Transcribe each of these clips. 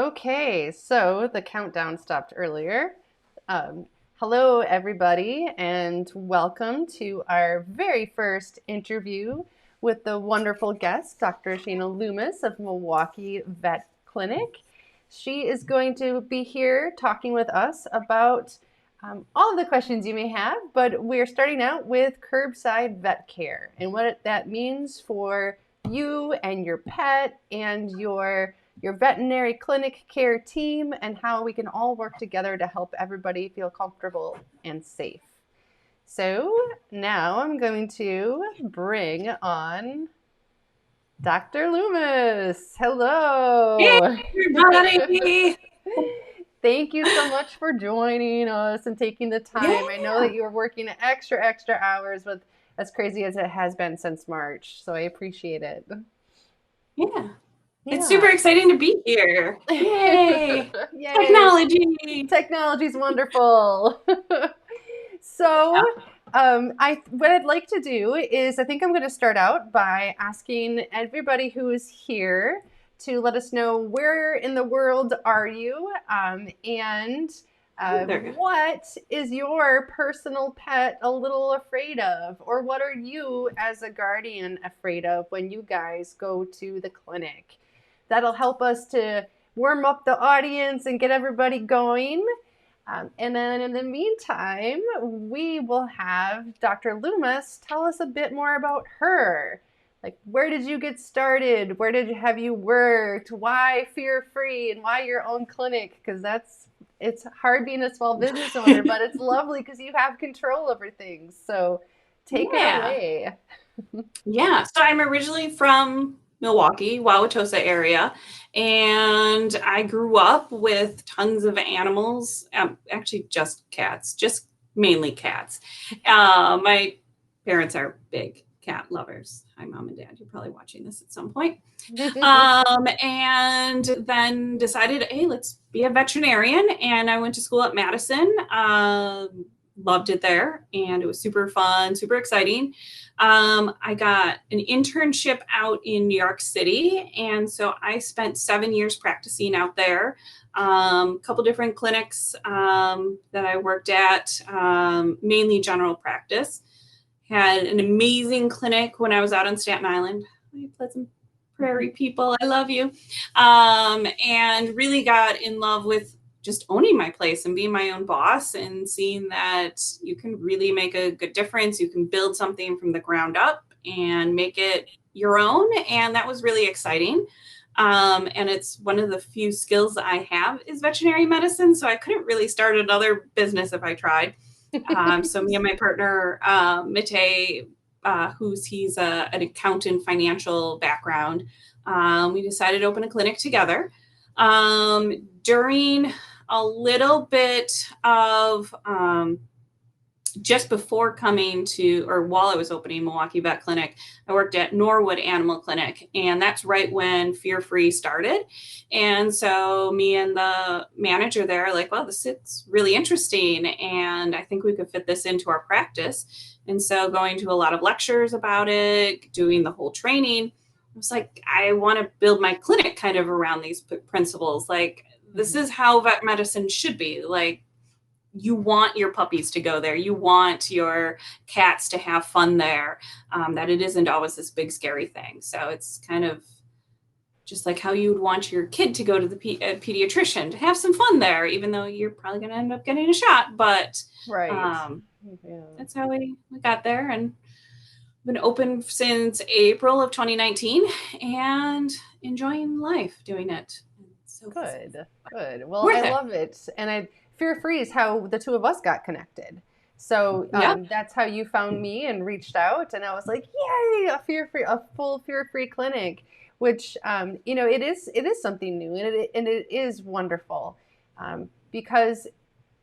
Okay, so the countdown stopped earlier. Hello, everybody, and welcome to our very first interview with the wonderful guest, Dr. Shana Loomis of Milwaukee Vet Clinic. She is going to be here talking with us about all of the questions you may have, but we're starting out with curbside vet care and what that means for you and your pet and your veterinary clinic care team and how we can all work together to help everybody feel comfortable and safe. So now I'm going to bring on Dr. Loomis. Hey, Hello. everybody. Thank you so much for joining us and taking the time. I know Yeah, that you're working extra hours with as crazy as it has been since March, so I appreciate it. yeah. It's super Yeah. exciting to be here. Yay. Yay. Technology. Technology's wonderful. So, Yeah. I what I'd like to do is I think I'm going to start out by asking everybody who is here to let us know where in the world are you, and Either. what is your personal pet a little afraid of, or what are you as a guardian afraid of when you guys go to the clinic? That'll help us to warm up the audience and get everybody going. And then in the meantime, we will have Dr. Loomis tell us a bit more about her. Like, where did you get started? Where did you have you worked? Why fear free and why your own clinic? Because it's hard being a small business owner, but it's lovely because you have control over things. So take it Yeah. away. Yeah. So I'm originally from Milwaukee, Wauwatosa area, and I grew up with tons of animals. Actually, just cats, just mainly cats. My parents are big cat lovers. Hi, mom and dad. You're probably watching this at some point. And then decided, hey, let's be a veterinarian. And I went to school at Madison. Loved it there, and it was super fun, super exciting. I got an internship out in New York City, and so I spent 7 years practicing out there. A couple different clinics that I worked at, mainly general practice. Had an amazing clinic when I was out on Staten Island. Pleasant Prairie people, I love you. And really got in love with just owning my place and being my own boss and seeing that you can really make a good difference. You can build something from the ground up and make it your own. And that was really exciting. And it's one of the few skills that I have is veterinary medicine. So I couldn't really start another business if I tried. So me and my partner, Matei, he's an accountant, financial background. We decided to open a clinic together. During a little bit of just before coming to, or while I was opening Milwaukee Vet Clinic, I worked at Norwood Animal Clinic, and that's right when Fear Free started. And so me and the manager there are like, well, this is really interesting, and I think we could fit this into our practice. And so going to a lot of lectures about it, doing the whole training, I was like, I want to build my clinic kind of around these principles. Like, this is how vet medicine should be. Like, you want your puppies to go there. You want your cats to have fun there. That it isn't always this big scary thing. So it's kind of just like how you would want your kid to go to the pediatrician to have some fun there, even though you're probably going to end up getting a shot. But Right. Yeah. that's how we got there, and been open since April of 2019 and enjoying life doing it. So Good. Good. Well, I worth it. love it. And I fear free is how the two of us got connected. So Yep. that's how you found me and reached out, and I was like, "Yay, a full fear-free clinic," which it is something new, and it is wonderful, because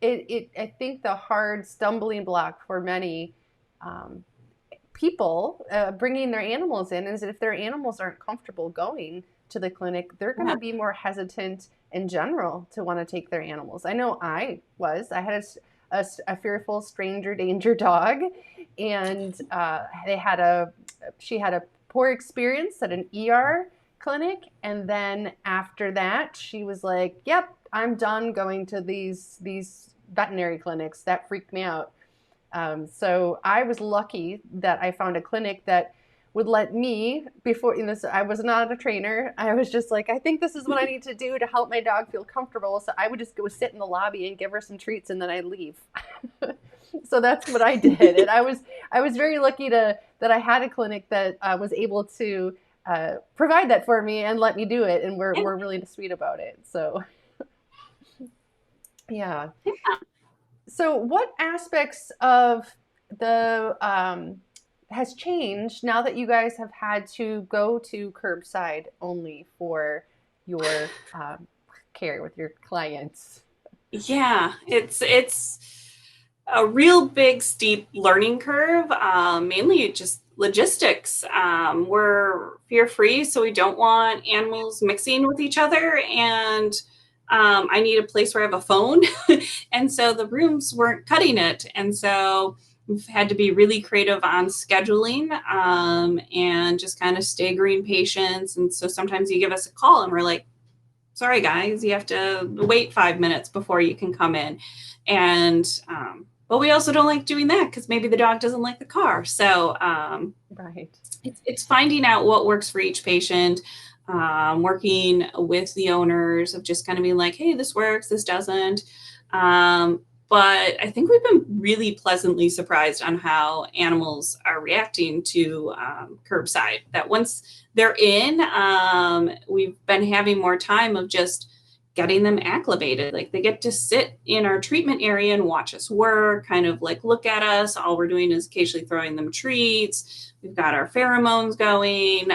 I think the hard stumbling block for many um, people bringing their animals in is that if their animals aren't comfortable going to the clinic, they're going to Yeah. be more hesitant in general to want to take their animals. I know I was. I had a fearful stranger danger dog, and she had a poor experience at an ER clinic. And then after that, she was like, "Yep, I'm done going to these veterinary clinics. That freaked me out." So I was lucky that I found a clinic that would let me before this. I was not a trainer. I was just like, I think this is what I need to do to help my dog feel comfortable. So I would just go sit in the lobby and give her some treats, and then I'd leave. So that's what I did, and I was very lucky that I had a clinic that was able to provide that for me and let me do it, and we're Yeah. we're really sweet about it. So yeah. So what aspects of the has changed now that you guys have had to go to curbside only for your care with your clients? Yeah, it's a real big steep learning curve. Mainly just logistics. We're fear free, so we don't want animals mixing with each other, and I need a place where I have a phone, and so the rooms weren't cutting it, and so we've had to be really creative on scheduling, and just kind of staggering patients. And so sometimes you give us a call, and we're like, sorry guys, you have to wait 5 minutes before you can come in. And but we also don't like doing that because maybe the dog doesn't like the car. So Right. it's finding out what works for each patient, working with the owners of just kind of being like, hey, this works, this doesn't. But I think we've been really pleasantly surprised on how animals are reacting to curbside. That once they're in, we've been having more time of just getting them acclimated. Like they get to sit in our treatment area and watch us work, kind of like look at us. All we're doing is occasionally throwing them treats. We've got our pheromones going.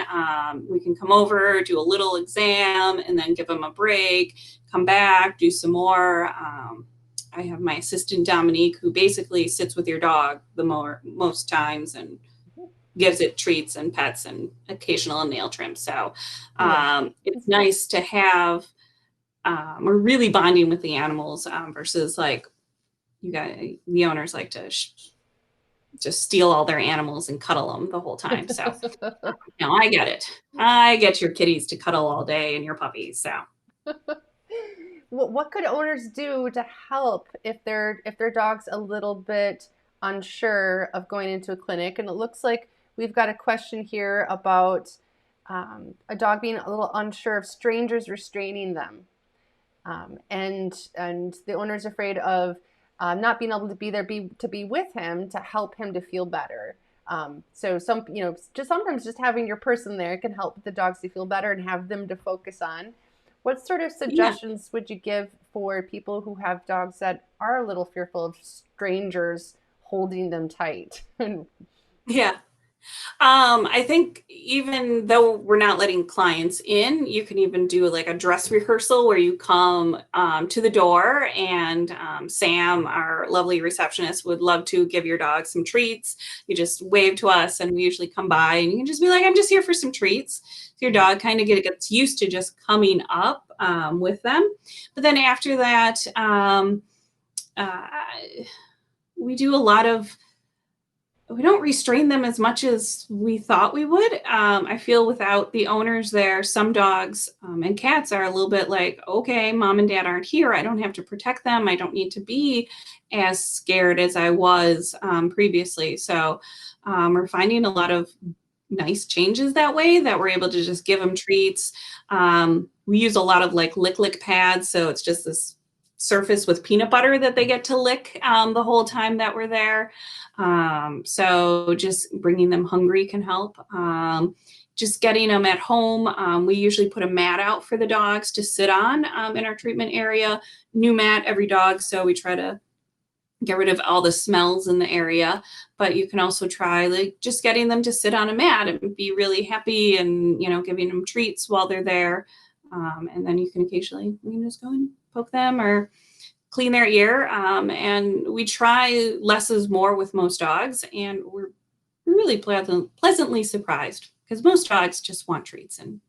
We can come over, do a little exam, and then give them a break, come back, do some more. I have my assistant Dominique, who basically sits with your dog most times and gives it treats and pets and occasional nail trim. So Yeah. it's nice to have. We're really bonding with the animals versus like you guys, the owners like to just steal all their animals and cuddle them the whole time. So no, I get it. I get your kitties to cuddle all day and your puppies. So What could owners do to help if their dog's a little bit unsure of going into a clinic? And it looks like we've got a question here about a dog being a little unsure of strangers restraining them, and the owner's afraid of not being able to be there to be with him to help him to feel better. So just sometimes just having your person there can help the dogs to feel better and have them to focus on. What sort of yeah, suggestions would you give for people who have dogs that are a little fearful of strangers holding them tight? yeah. I think even though we're not letting clients in, you can even do like a dress rehearsal where you come to the door, and Sam, our lovely receptionist, would love to give your dog some treats. You just wave to us, and we usually come by, and you can just be like, I'm just here for some treats. So your dog kind of gets used to just coming up with them. But then after that, uh, we do a lot of we don't restrain them as much as we thought we would. I feel without the owners there, some dogs and cats are a little bit like, okay, mom and dad aren't here. I don't have to protect them. I don't need to be as scared as I was previously. So we're finding a lot of nice changes that way, that we're able to just give them treats. We use a lot of like lick pads. So it's just this surface with peanut butter that they get to lick the whole time that we're there. So just bringing them hungry can help. Just getting them at home. We usually put a mat out for the dogs to sit on in our treatment area. New mat every dog. So we try to get rid of all the smells in the area. But you can also try like just getting them to sit on a mat and be really happy, and giving them treats while they're there. And then you can occasionally just go and poke them or clean their ear. And we try less is more with most dogs, and we're really pleasantly surprised because most dogs just want treats and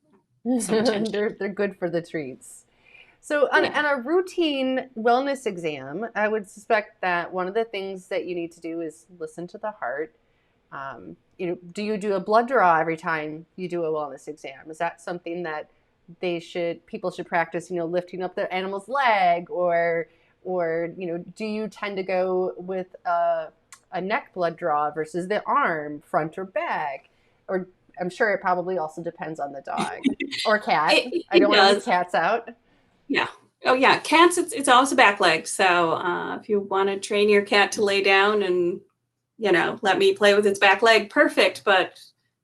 some attention. they're good for the treats. So Yeah. on a routine wellness exam, I would suspect that one of the things that you need to do is listen to the heart. do you do a blood draw every time you do a wellness exam? Is that something that people should practice, lifting up their animal's leg, or do you tend to go with a neck blood draw versus the arm, front or back? Or I'm sure it probably also depends on the dog or cat. I It don't want to leave does. cats out. Yeah. Oh yeah. Cats, it's always a back leg. So if you want to train your cat to lay down and, let me play with its back leg, perfect. But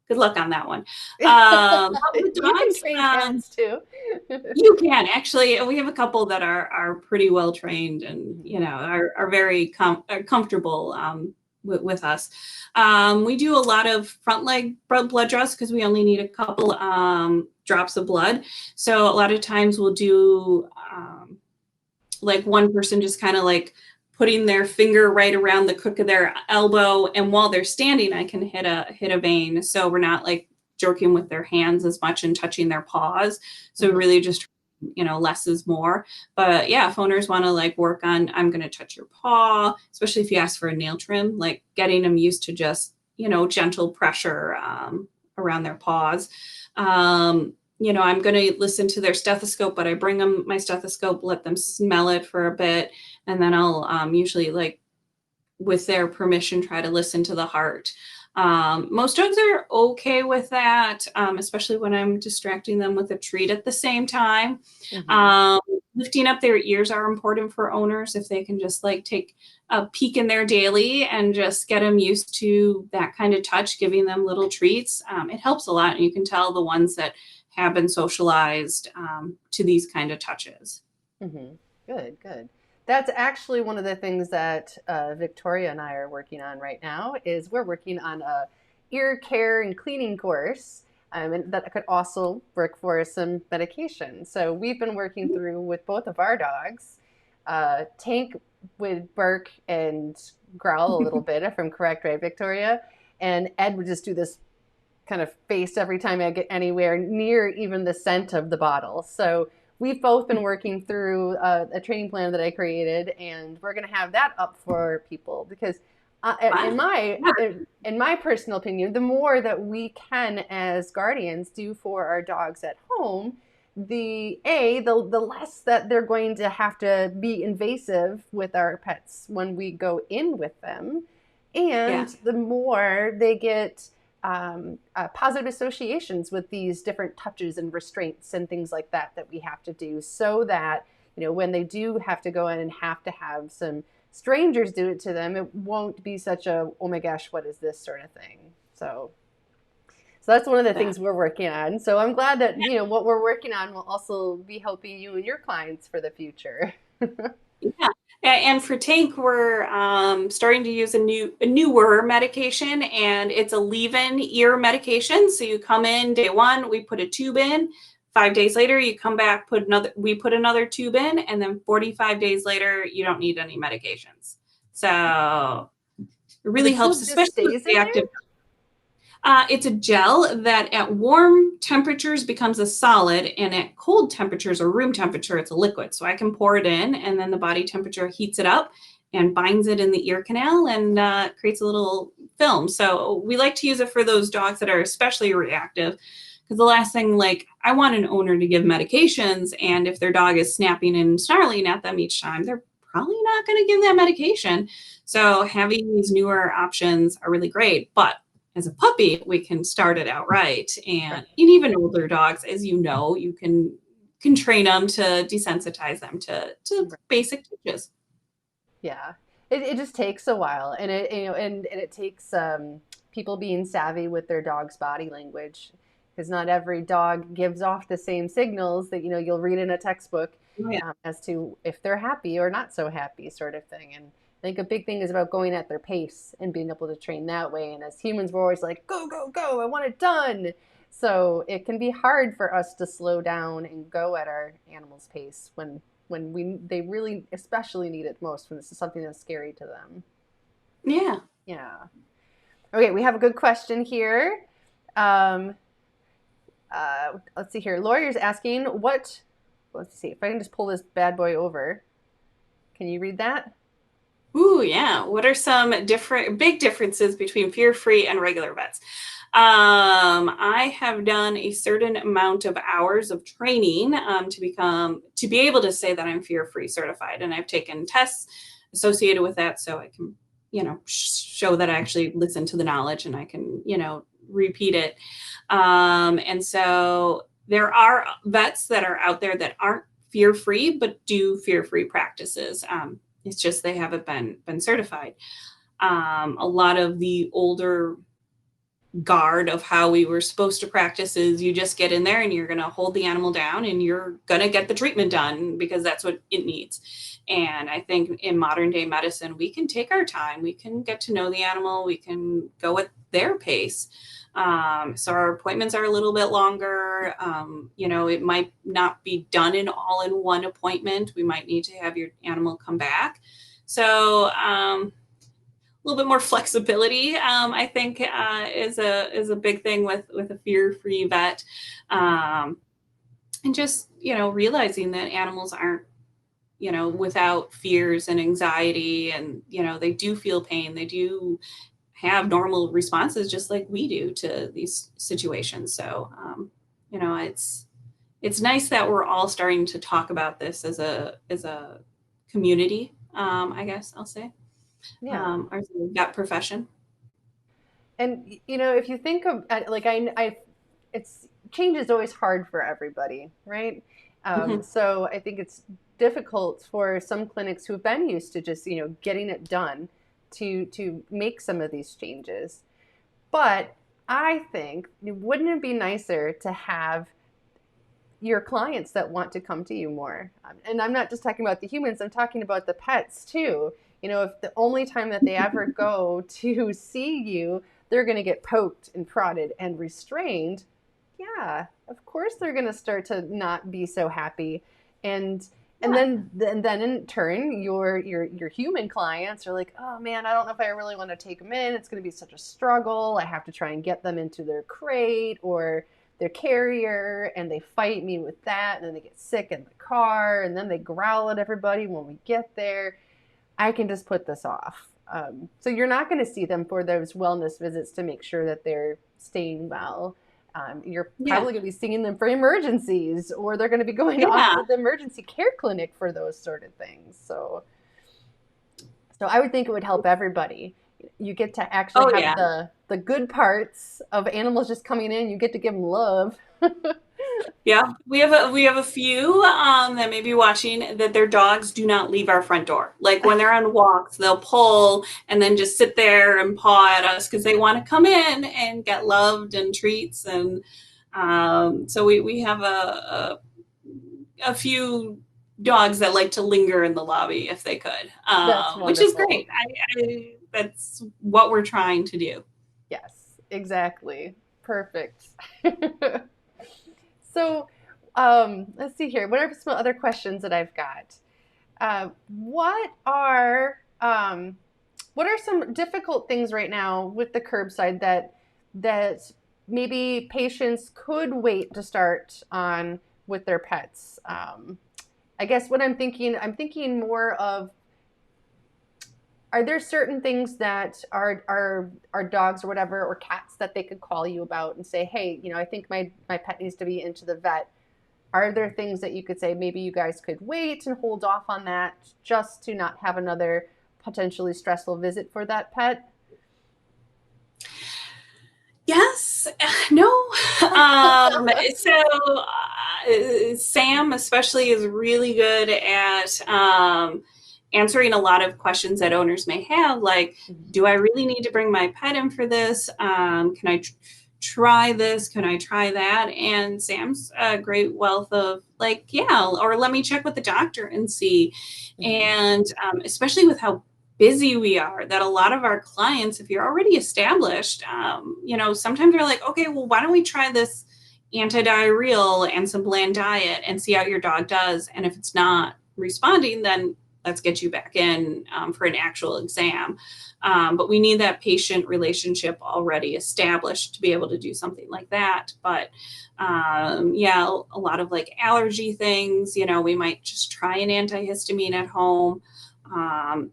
good luck on that one. But with You can dogs, train cats too. you can actually. We have a couple that are pretty well trained and are very comfortable with us. We do a lot of front leg blood draws because we only need a couple drops of blood. So a lot of times we'll do like one person just kind of like putting their finger right around the crook of their elbow, and while they're standing, I can hit a vein. So we're not like jerking with their hands as much and touching their paws. So really just less is more. But yeah, if owners want to like work on, I'm going to touch your paw, especially if you ask for a nail trim, like getting them used to just gentle pressure around their paws. I'm going to listen to their stethoscope, but I bring them my stethoscope, let them smell it for a bit, and then I'll usually, like, with their permission, try to listen to the heart. Most dogs are okay with that, especially when I'm distracting them with a treat at the same time. Lifting up their ears are important for owners if they can just like take a peek in their daily and just get them used to that kind of touch, giving them little treats. It helps a lot. And you can tell the ones that have been socialized to these kind of touches. Good, good. That's actually one of the things that Victoria and I are working on right now. Is we're working on a ear care and cleaning course, and that could also work for some medication. So we've been working through with both of our dogs. Tank would bark and growl a little bit, if I'm correct, right, Victoria? And Ed would just do this kind of face every time I get anywhere near even the scent of the bottle. So we've both been working through a training plan that I created, and we're going to have that up for people because in my personal opinion, the more that we can as guardians do for our dogs at home, the less that they're going to have to be invasive with our pets when we go in with them, and the more they get positive associations with these different touches and restraints and things like that we have to do, so that when they do have to go in and have to have some strangers do it to them, it won't be such a, oh my gosh, what is this sort of thing. So that's one of the things we're working on. So I'm glad that what we're working on will also be helping you and your clients for the future. Yeah. And for Tank, we're starting to use a newer medication, and it's a leave-in ear medication. So you come in day one, we put a tube in. 5 days later, you come back, we put another tube in, and then 45 days later, you don't need any medications. So it really helps, especially with reactive. It's a gel that at warm temperatures becomes a solid, and at cold temperatures or room temperature, it's a liquid. So I can pour it in, and then the body temperature heats it up and binds it in the ear canal and creates a little film. So we like to use it for those dogs that are especially reactive, because the last thing, like, I want an owner to give medications, and if their dog is snapping and snarling at them each time, they're probably not going to give that medication. So having these newer options are really great. But as a puppy, we can start it out right. And even older dogs, as you know, you can train them to desensitize them to basic touches. Yeah, it just takes a while, and it takes people being savvy with their dog's body language, because not every dog gives off the same signals that you'll read in a textbook as to if they're happy or not so happy, sort of thing. And I think a big thing is about going at their pace and being able to train that way. And as humans, we're always like, go, go, go, I want it done. So it can be hard for us to slow down and go at our animal's pace when they really especially need it most, when this is something that's scary to them. Yeah. Okay, we have a good question here. Let's see here. Lawyer's asking let's see if I can just pull this bad boy over. Can you read that? Ooh, yeah. What are some big differences between fear-free and regular vets? I have done a certain amount of hours of training to be able to say that I'm fear-free certified, and I've taken tests associated with that, so I can, show that I actually listen to the knowledge and I can, repeat it. And so there are vets that are out there that aren't fear-free, but do fear-free practices. It's just they haven't been certified. A lot of the older guard of how we were supposed to practice is you just get in there and you're going to hold the animal down and you're going to get the treatment done because that's what it needs. And I think in modern day medicine, we can take our time, we can get to know the animal, we can go at their pace. So our appointments are a little bit longer. It might not be done in all in one appointment. We might need to have your animal come back. So little bit more flexibility, I think, is a big thing with a fear-free vet, and just realizing that animals aren't without fears and anxiety, and they do feel pain, they do have normal responses just like we do to these situations. So it's nice that we're all starting to talk about this as a community. I guess I'll say Yeah. our vet profession. And if you think of like it's change is always hard for everybody, right? Mhm. So I think it's difficult for some clinics who've been used to just getting it done to make some of these changes. But I think wouldn't it be nicer to have your clients that want to come to you more? And I'm not just talking about the humans, I'm talking about the pets too. If the only time that they ever go to see you, they're going to get poked and prodded and restrained, yeah, of course they're going to start to not be so happy. And Yeah. and then in turn your human clients are like, oh man, I don't know if I really want to take them in, it's going to be such a struggle, I have to try and get them into their crate or their carrier, and they fight me with that, and then they get sick in the car, and then they growl at everybody when we get there. I can just put this off. So you're not going to see them for those wellness visits to make sure that they're staying well. You're Yeah. probably going to be seeing them for emergencies, or they're going to be going off Yeah. to the emergency care clinic for those sort of things. So I would think it would help everybody. You get to actually Oh have yeah. the good parts of animals just coming in. You get to give them love. Yeah. We have a few that may be watching that their dogs do not leave our front door. Like when they're on walks, they'll pull and then just sit there and paw at us because they want to come in and get loved and treats. And so we have a few dogs that like to linger in the lobby if they could, That's which is wonderful. great. That's what we're trying to do. Yes, exactly. Perfect. So, let's see here. What are some other questions that I've got? Uh, what are what are some difficult things right now with the curbside that maybe patients could wait to start on with their pets? I guess what I'm thinking more of, are there certain things that are dogs or whatever or cats that they could call you about and say, hey, I think my pet needs to be into the vet? Are there things that you could say maybe you guys could wait and hold off on that just to not have another potentially stressful visit for that pet? Yes, no. Sam, especially, is really good at answering a lot of questions that owners may have, like, do I really need to bring my pet in for this? Can I try this? Can I try that? And Sam's a great wealth of, like, yeah, or let me check with the doctor and see. Mhm. And especially with how busy we are, that a lot of our clients, if you're already established, sometimes they're like, okay, well, why don't we try this anti-diarrheal and some bland diet and see how your dog does? And if it's not responding, then let's get you back in for an actual exam. But we need that patient relationship already established to be able to do something like that. But yeah, a lot of like allergy things, we might just try an antihistamine at home.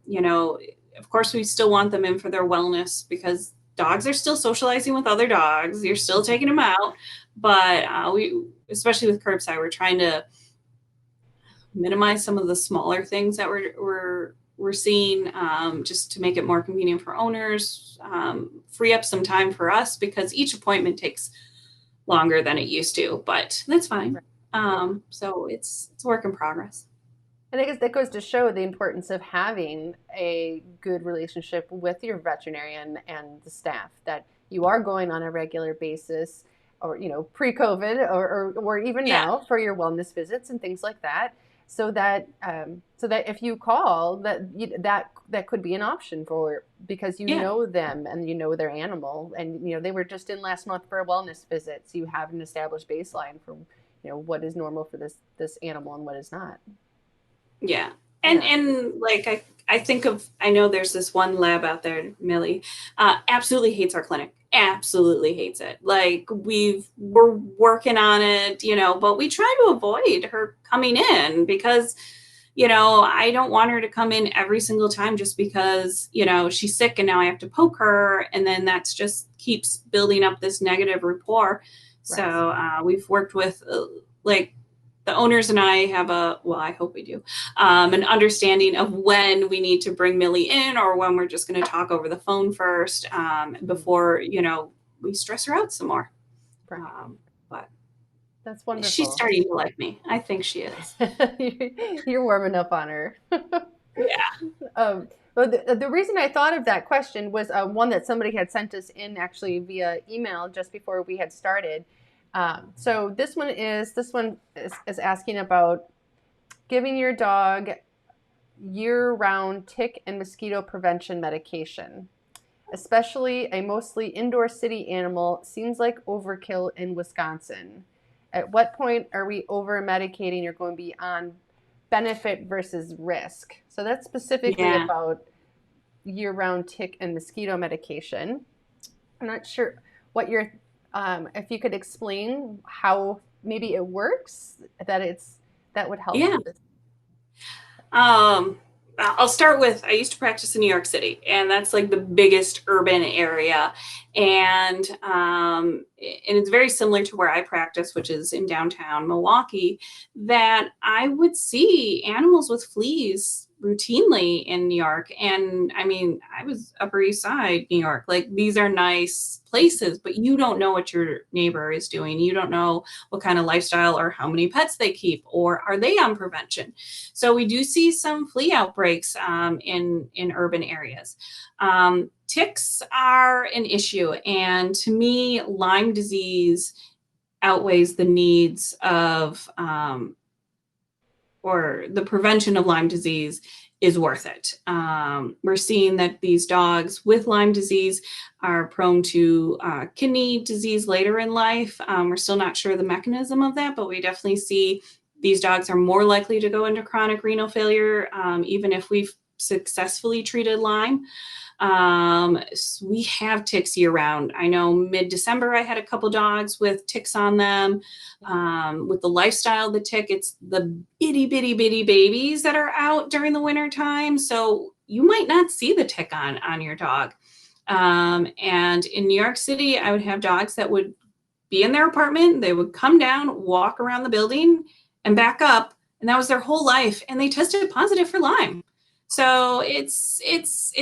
You know, of course, we still want them in for their wellness because dogs are still socializing with other dogs. You're still taking them out, but especially with curbside, we're trying to minimize some of the smaller things that we're seeing, just to make it more convenient for owners, free up some time for us because each appointment takes longer than it used to, but that's fine. So it's a work in progress. And I guess that goes to show the importance of having a good relationship with your veterinarian and the staff, that you are going on a regular basis, or pre-COVID, or even Yeah. now, for your wellness visits and things like that, so that if you call, that could be an option for, because you Yeah. know them and you know their animal, and they were just in last month for a wellness visit, so you have an established baseline for what is normal for this animal and what is not. Yeah. And Yeah. and like I know there's this one lab out there, Millie, absolutely hates our clinic. Absolutely hates it. Like we're working on it, but we try to avoid her coming in because, I don't want her to come in every single time just because, she's sick and now I have to poke her. And then that's just keeps building up this negative rapport. Right. So we've worked with like the owners and I have I hope we do, an understanding of when we need to bring Millie in or when we're just going to talk over the phone first, before, we stress her out some more. Right. But That's she's wonderful. starting to like me. I think she is. You're warming up on her. Yeah. Well, the reason I thought of that question was one that somebody had sent us in, actually, via email just before we had started. So this one is asking about giving your dog year-round tick and mosquito prevention medication, especially a mostly indoor city animal. Seems like overkill in Wisconsin. At what point are we over medicating or going beyond benefit versus risk? So that's specifically Yeah. about year-round tick and mosquito medication. I'm not sure what your if you could explain how maybe it works, that would help Yeah. with this. I'll start with I used to practice in New York City, and that's like the biggest urban area, and it's very similar to where I practice, which is in downtown Milwaukee. That I would see animals with fleas routinely in New York, and I mean, I was Upper East Side, New York. Like these are nice places, but you don't know what your neighbor is doing. You don't know what kind of lifestyle or how many pets they keep, or are they on prevention. So we do see some flea outbreaks, in urban areas. Ticks are an issue, and to me, Lyme disease outweighs the needs of, or the prevention of Lyme disease is worth it. We're seeing that these dogs with Lyme disease are prone to kidney disease later in life. We're still not sure the mechanism of that, but we definitely see these dogs are more likely to go into chronic renal failure, even if we've successfully treated Lyme. We have ticks year round. I know mid-December I had a couple dogs with ticks on them. With the lifestyle of the tick, it's the itty bitty bitty babies that are out during the winter time. So you might not see the tick on your dog. And in New York City, I would have dogs that would be in their apartment. They would come down, walk around the building, and back up, and that was their whole life. And they tested positive for Lyme. So it's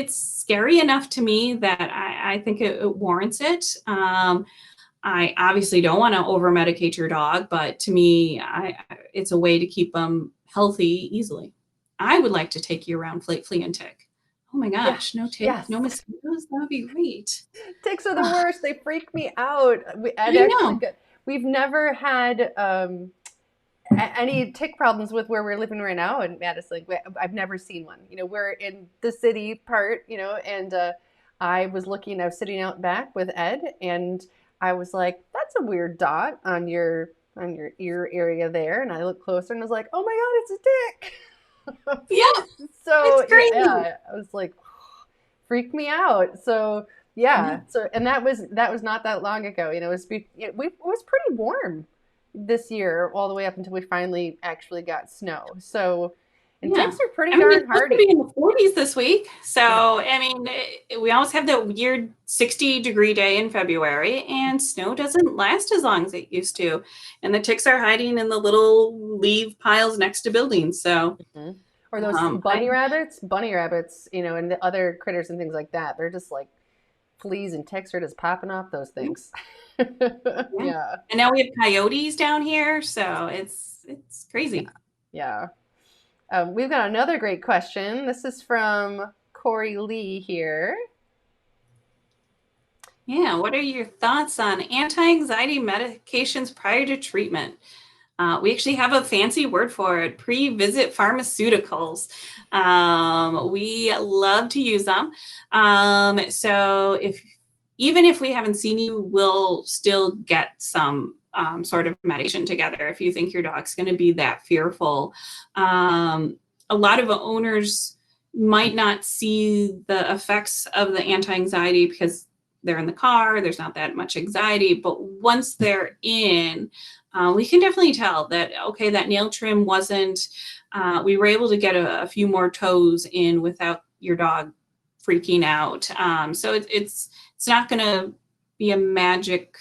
scary enough to me that I think it warrants it. I obviously don't want to over medicate your dog, but to me, it's a way to keep them healthy easily. I would like to take you around flea and tick. Oh my Yeah. gosh, no tick, Yes. no mosquitoes. That would be great. Ticks are the worst. They freak me out. I know. We've never had any tick problems with where we're living right now in Madison. I've never seen one. We're in the city part, and I was sitting out back with Ed, and I was like, that's a weird dot on your ear area there. And I looked closer and was like, oh my God, it's a tick. Yeah, it's So great. yeah, I was like, freak me out. So Yeah. yeah, and that was not that long ago. It was pretty warm this year, all the way up until we finally actually got snow. So And Yeah. ticks are pretty I mean, darn it's supposed to be hardy. in the 40s this week. So, Yeah. I mean, we always have that weird 60-degree day in February, and snow doesn't last as long as it used to. And the ticks are hiding in the little leaf piles next to buildings. So, Mhm. Or those bunny rabbits, and the other critters and things like that. They're just like fleas and ticks are just popping off those things. yeah. Yeah. And now we have coyotes down here, so it's Yeah. crazy. Yeah. We've got another great question. This is from Corey Lee here. Yeah. What are your thoughts on anti-anxiety medications prior to treatment? We actually have a fancy word for it, pre-visit pharmaceuticals. We love to use them. So even if we haven't seen you, we'll still get some sort of medication together if you think your dog's going to be that fearful. A lot of owners might not see the effects of the anti-anxiety because they're in the car, there's not that much anxiety, but once they're in, we can definitely tell that, okay, that nail trim wasn't, we were able to get a few more toes in without your dog freaking out. So it's not going to be a magic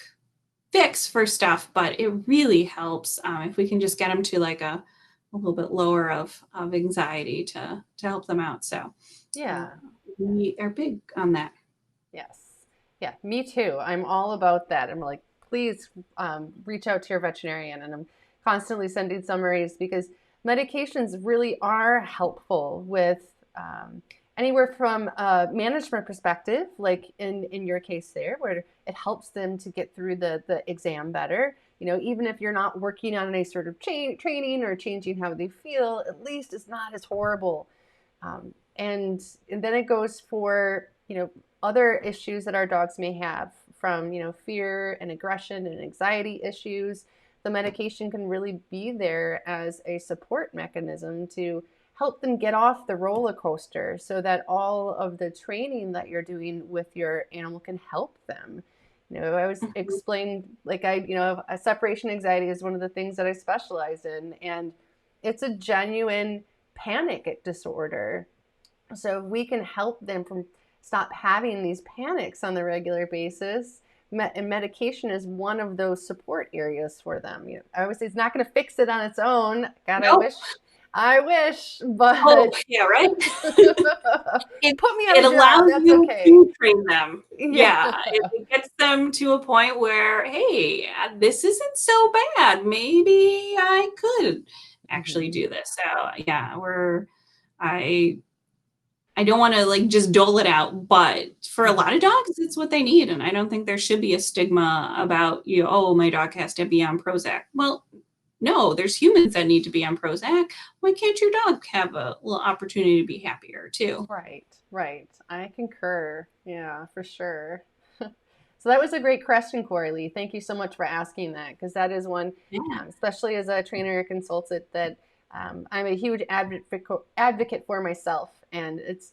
fix for stuff, but it really helps if we can just get them to like a little bit lower of anxiety to help them out. So uh, Yeah. Yeah. we are big on that. Yes. Yeah, me too. I'm all about that. I'm like, please reach out to your veterinarian. And I'm constantly sending summaries because medications really are helpful with anywhere from a management perspective, like in your case there, where it helps them to get through the exam better. Even if you're not working on any sort of training or changing how they feel, at least it's not as horrible. And then it goes for, other issues that our dogs may have from, fear and aggression and anxiety issues. The medication can really be there as a support mechanism to help them get off the roller coaster so that all of the training that you're doing with your animal can help them. I always Mhm. explain, like, a separation anxiety is one of the things that I specialize in, and it's a genuine panic disorder. So we can help them from stop having these panics on the regular basis. And medication is one of those support areas for them. I always say it's not going to fix it on its own. God, No. I wish, Oh, but yeah, right. It put me on it a job. allows That's you okay. to train them. Yeah. Yeah, it gets them to a point where, hey, this isn't so bad. Maybe I could actually Mhm. do this. So yeah, I I don't want to like just dole it out, but for a lot of Mhm. dogs, it's what they need. And I don't think there should be a stigma about oh, my dog has to be on Prozac. Well, no, there's humans that need to be on Prozac. Why can't your dog have a little opportunity to be happier too? Right, right. I concur. Yeah, for sure. So that was a great question, Corey Lee. Thank you so much for asking that because that is one, Yeah. especially as a trainer or consultant, that I'm a huge advocate for myself. And it's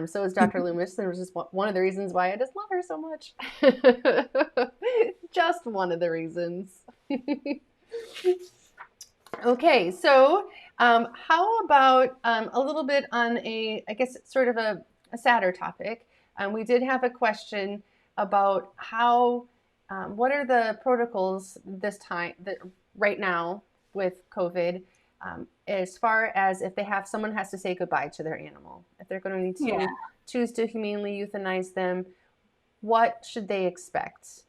so is Dr. Loomis. There was just one of the reasons why I just love her so much. Just one of the reasons. Okay, so how about a little bit on I guess, sort of a sadder topic? We did have a question about what are the protocols this time, that right now with COVID, as far as if someone has to say goodbye to their animal, if they're going Yeah. to choose to humanely euthanize them, what should they expect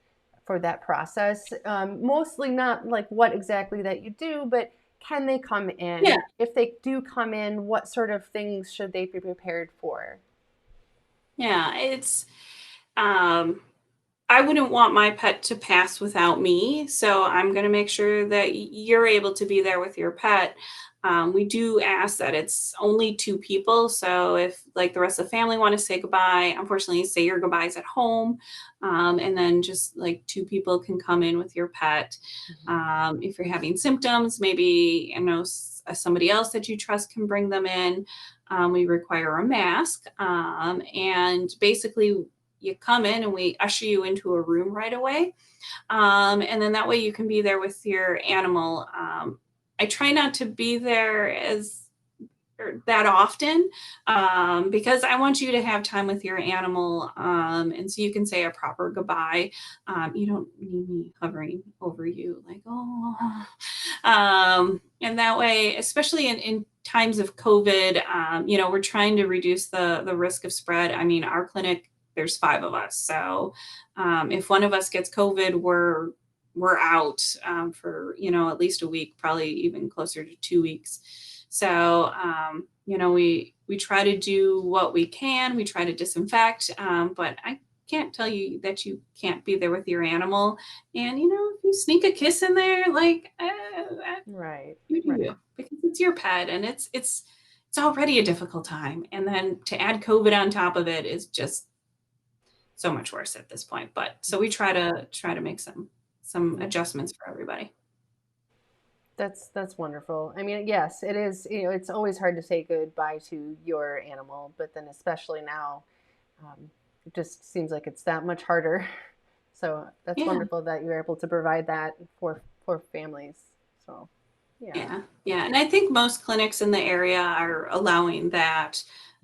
for that process? Mostly not like what exactly that you do, but can they come Yeah. in? If they do come in, what sort of things should they be prepared for? Yeah. It's um I wouldn't want my pet to pass without me. So I'm going to make sure that you're able to be there with your pet. We do ask that it's only two people. So if like the rest of the family want to say goodbye, unfortunately, say your goodbyes at home. And then just like two people can come in with your pet. Mhm. If you're having symptoms, maybe, somebody else that you trust can bring them in. We require a mask. And basically, you come in and we usher you into a room right away. And then that way you can be there with your animal. I try not to be there as that often, because I want you to have time with your animal, and so you can say a proper goodbye. You don't need me hovering over you like, oh, and that way, especially in times of COVID, we're trying to reduce the risk of spread. I mean, our clinic, there's 5 of us, so if one of us gets COVID, we're out for at least a week, probably even closer to 2 weeks. So we try to do what we can. We try to disinfect, but I can't tell you that you can't be there with your animal. And if you sneak a kiss in there, like Right. you do, because it's your pet, and it's already a difficult time, and then to add COVID on top of it is just so much worse at this point. But so we try to make some adjustments for everybody. That's wonderful. I mean, yes, it is. It's always hard to say goodbye to your animal, but then especially now, it just seems like it's that much harder. So that's Yeah. wonderful that you're able to provide that for families. So, yeah. Yeah. And I think most clinics in the area are allowing that.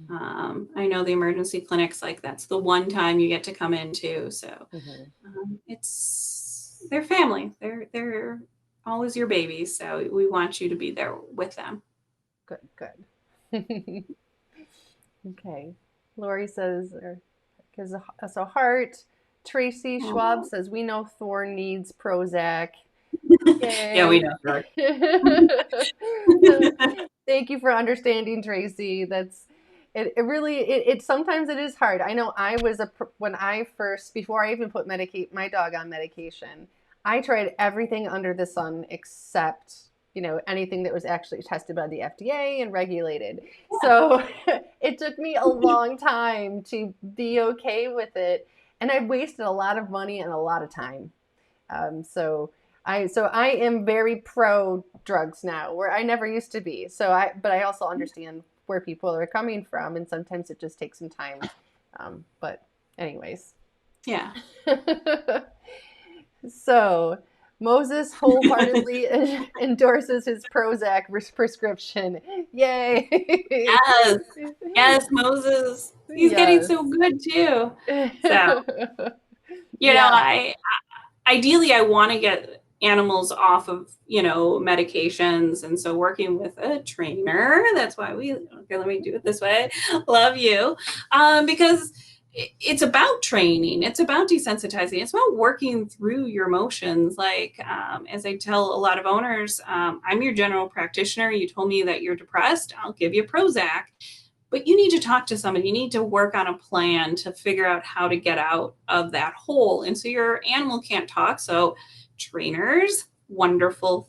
I know the emergency clinics, like that's the one time you get to come into. So Hmm. it's their family. They're always your babies. So we want you to be there with them. Good, good. Okay. Lori says, gives us a heart. Tracy Schwab Oh. says, we know Thor needs Prozac. Yeah, we Yay. know. Sure. Thank you for understanding, Tracy. That's it really it sometimes it is hard. I know I was when I first before I even put my dog on medication, I tried everything under the sun except, anything that was actually tested by the FDA and regulated. So it took me a long time to be okay with it. And I wasted a lot of money and a lot of time. So I am very pro drugs now, where I never used to be. But I also understand where people are coming from, and sometimes it just takes some time. But anyways, Yeah. so Moses wholeheartedly endorses his Prozac prescription. Yay! Yes. Yes, Moses. He's getting Yes. so good too. So, Yeah. I ideally I want to get animals off of, medications. And so working with a trainer, that's why okay, let me do it this way. Love you. Because it's about training. It's about desensitizing. It's about working through your emotions. Like, as I tell a lot of owners, I'm your general practitioner. You told me that you're depressed. I'll give you Prozac, but you need to talk to someone. You need to work on a plan to figure out how to get out of that hole. And so your animal can't talk. So trainers, wonderful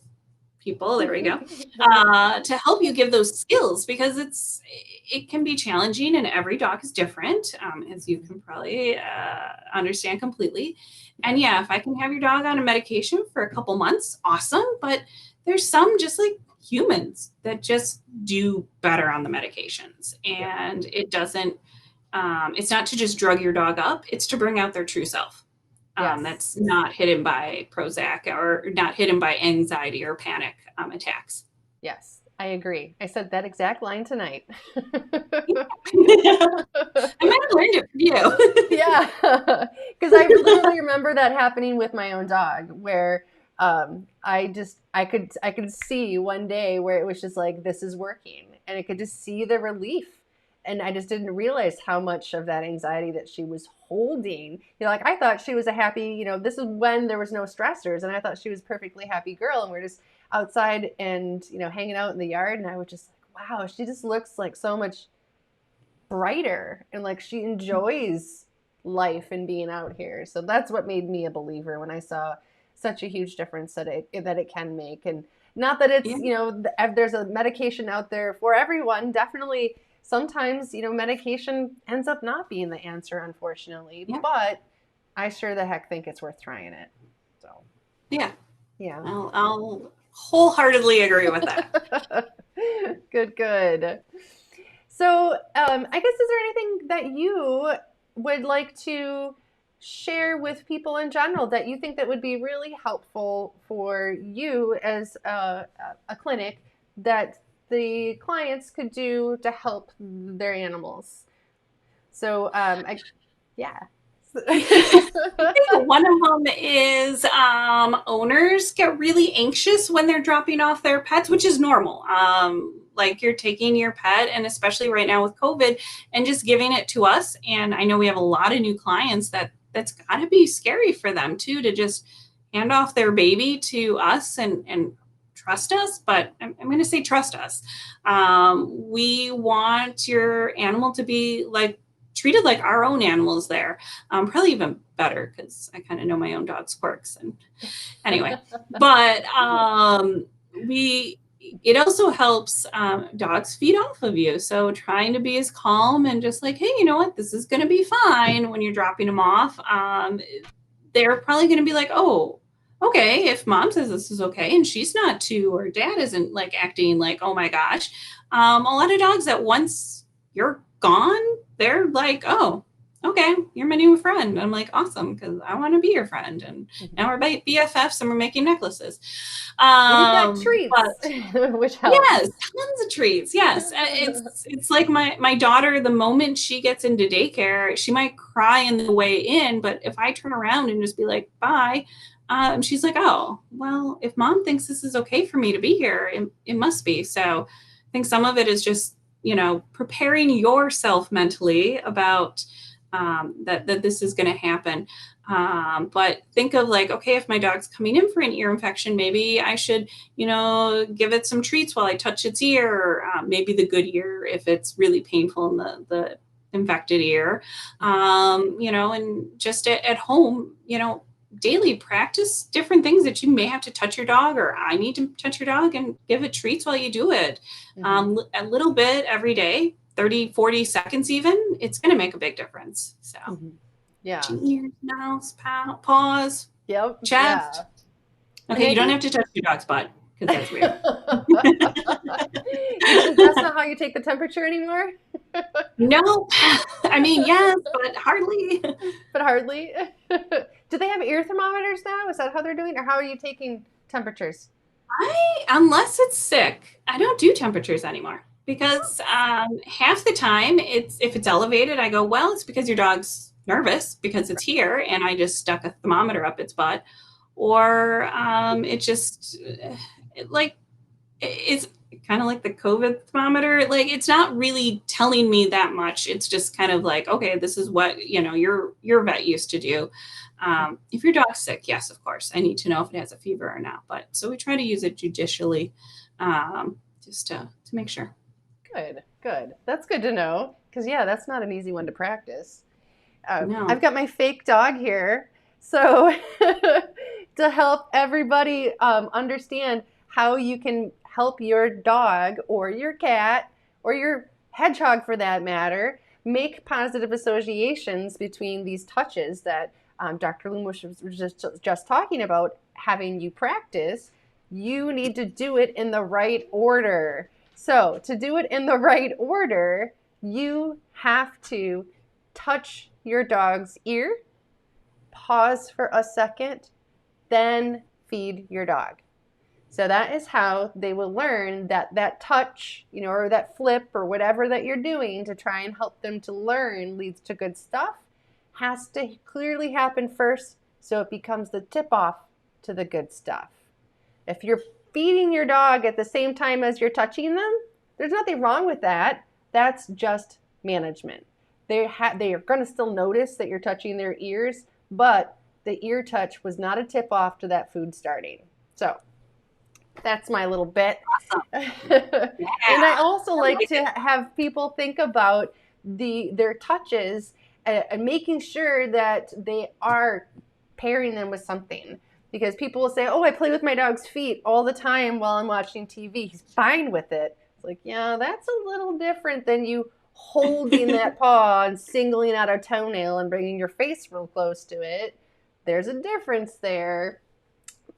people, there we go, to help you give those skills, because it can be challenging, and every dog is different, as you can probably understand completely. And yeah, if I can have your dog on a medication for a couple months, awesome. But there's some, just like humans, that just do better on the medications, and it doesn't it's not to just drug your dog up, it's to bring out their true self. Yes. That's not hidden by Prozac, or not hidden by anxiety or panic attacks. Yes, I agree. I said that exact line tonight. I might have learned it from you. Yeah, because I literally remember that happening with my own dog, where I could see one day where it was just like, this is working, and I could just see the relief, and I just didn't realize how much of that anxiety that she was holding. Like, I thought she was a happy, this is when there was no stressors, and I thought she was a perfectly happy girl, and we're just outside and hanging out in the yard, and I was just like, wow, she just looks like so much brighter, and like she enjoys life and being out here. So that's what made me a believer, when I saw such a huge difference that it can make. And not that it's, Yeah. There's a medication out there for everyone. Definitely sometimes, medication ends up not being the answer, unfortunately. Yeah. But I sure the heck think it's worth trying it. So Yeah. yeah. I'll wholeheartedly agree with that. Good. So, I guess, is there anything that you would like to share with people in general that you think that would be really helpful for you as a clinic, that the clients could do to help their animals. So, yeah. I think one of them is owners get really anxious when they're dropping off their pets, which is normal. Like you're taking your pet, and especially right now with COVID, and just giving it to us. And I know we have a lot of new clients that's got to be scary for them too, to just hand off their baby to us and trust us. But I'm going to say trust us. We want your animal to be like treated like our own animals there. Probably even better because I kind of know my own dog's quirks. And anyway, but it also helps dogs feed off of you. So trying to be as calm and just like, hey, you know what, this is going to be fine when you're dropping them off. They're probably going to be like, oh, okay, if mom says this is okay and she's not too, or dad isn't like acting like, oh my gosh. A lot of dogs that once you're gone, they're like, oh, okay, you're my new friend. I'm like, awesome, because I want to be your friend. And now we're BFFs and we're making necklaces. And you've got treats, which helps. Yes, tons of treats. Yes, it's like my daughter. The moment she gets into daycare, she might cry on the way in, but if I turn around and just be like, bye. She's like, oh, well, if mom thinks this is okay for me to be here, it must be. So I think some of it is just, preparing yourself mentally about that this is going to happen. But think of like, okay, if my dog's coming in for an ear infection, maybe I should, give it some treats while I touch its ear, maybe the good ear if it's really painful in the infected ear, and just at home, daily practice different things that you may have to touch your dog, or I need to touch your dog and give it treats while you do it. A little bit every day, 30, 40 seconds even, it's going to make a big difference. So yeah. Ears, mouth, paws, yep. chest. Yeah. Okay, you don't have to touch your dog's butt because that's weird. That's not how you take the temperature anymore? No. I mean, yes, but hardly. But hardly. Do they have ear thermometers now? Is that how they're doing? Or how are you taking temperatures? Unless it's sick, I don't do temperatures anymore because half the time if it's elevated, I go, well, it's because your dog's nervous because it's here and I just stuck a thermometer up its butt. Or it's kind of like the COVID thermometer. Like it's not really telling me that much. It's just kind of like, okay, this is what, your vet used to do. If your dog's sick, yes, of course, I need to know if it has a fever or not. But so we try to use it judicially, just to make sure. Good. That's good to know. Because yeah, that's not an easy one to practice. No. I've got my fake dog here. So to help everybody understand how you can help your dog or your cat or your hedgehog for that matter make positive associations between these touches that Dr. Loomis was just talking about having you practice. You need to do it in the right order. So to do it in the right order, you have to touch your dog's ear, pause for a second, then feed your dog. So that is how they will learn that touch, or that flip or whatever that you're doing to try and help them to learn leads to good stuff, has to clearly happen first so it becomes the tip off to the good stuff. If you're feeding your dog at the same time as you're touching them, there's nothing wrong with that. That's just management. They are going to still notice that you're touching their ears, but the ear touch was not a tip off to that food starting. So that's my little bit. Awesome. Yeah. And I also like to have people think about their touches and making sure that they are pairing them with something. Because people will say, oh, I play with my dog's feet all the time while I'm watching TV. He's fine with it. It's like, yeah, that's a little different than you holding that paw and singling out a toenail and bringing your face real close to it. There's a difference there.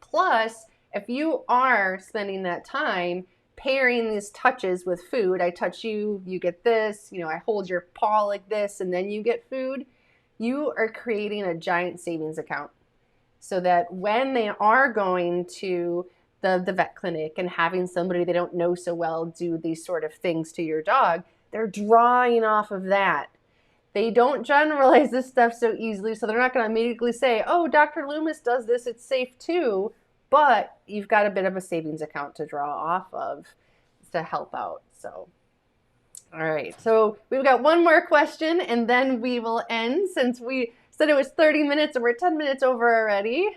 Plus, if you are spending that time pairing these touches with food, I touch you, you get this, I hold your paw like this, and then you get food, you are creating a giant savings account. So that when they are going to the vet clinic and having somebody they don't know so well do these sort of things to your dog, they're drawing off of that. They don't generalize this stuff so easily, so they're not going to immediately say, oh, Dr. Loomis does this, it's safe too. But you've got a bit of a savings account to draw off of to help out. So, all right. So we've got one more question, and then we will end since we said it was 30 minutes and we're 10 minutes over already.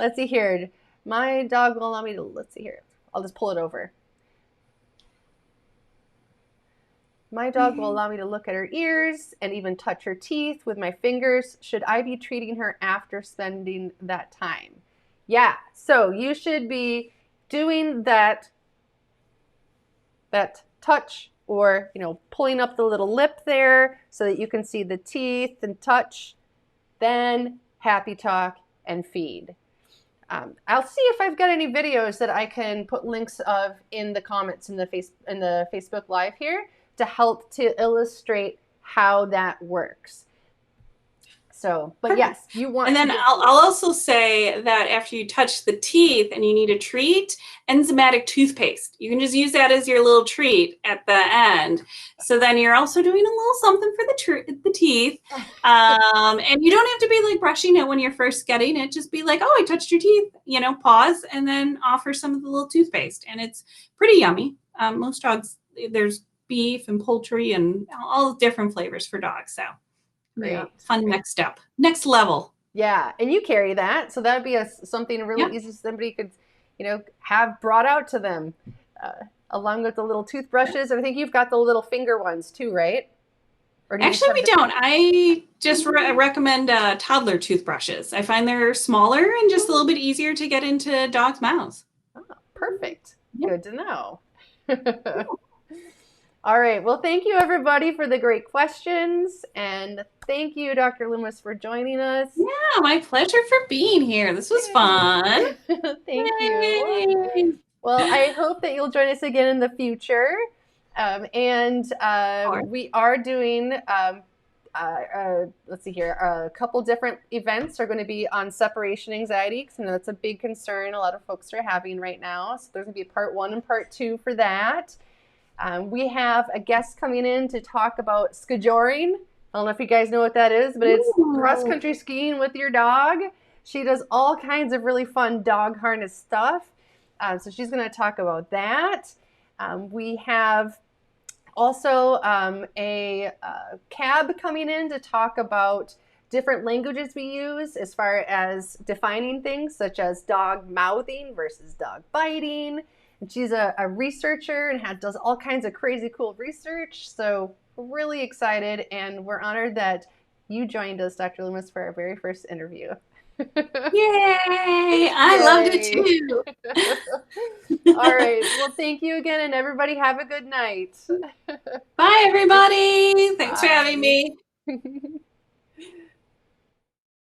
Let's see here. My dog will allow me to, let's see here. I'll just pull it over. My dog will allow me to look at her ears and even touch her teeth with my fingers. Should I be treating her after spending that time? Yeah, so you should be doing that touch, or pulling up the little lip there so that you can see the teeth and touch, then happy talk and feed. I'll see if I've got any videos that I can put links of in the comments in the Facebook Live here to help to illustrate how that works. So, but yes, you want. And then I'll also say that after you touch the teeth and you need a treat, enzymatic toothpaste. You can just use that as your little treat at the end. So then you're also doing a little something for the teeth. And you don't have to be like brushing it when you're first getting it. Just be like, oh, I touched your teeth, pause and then offer some of the little toothpaste. And it's pretty yummy. Most dogs, there's beef and poultry and all different flavors for dogs. So great. Yeah, fun next step, next level. Yeah, and you carry that, so that'd be something really easy somebody could, have brought out to them, along with the little toothbrushes. I think you've got the little finger ones too, right? Or actually, we don't. I just recommend toddler toothbrushes. I find they're smaller and just a little bit easier to get into dogs' mouths. Oh, perfect. Yep. Good to know. All right. Well, thank you, everybody, for the great questions. And thank you, Dr. Loomis, for joining us. Yeah, my pleasure for being here. This was fun. Thank you. Well, I hope that you'll join us again in the future. We are doing, let's see here, a couple different events are going to be on separation anxiety, because I know that's a big concern a lot of folks are having right now. So there's going to be part 1 and part 2 for that. We have a guest coming in to talk about skijoring. I don't know if you guys know what that is, but it's cross-country skiing with your dog. She does all kinds of really fun dog harness stuff. So she's going to talk about that. We have also a cab coming in to talk about different languages we use as far as defining things, such as dog mouthing versus dog biting. And she's a researcher and does all kinds of crazy cool research. So we're really excited, and we're honored that you joined us, Dr. Loomis, for our very first interview. Yay! I loved it too. All right. Well, thank you again, and everybody have a good night. Bye, everybody. Thanks for having me.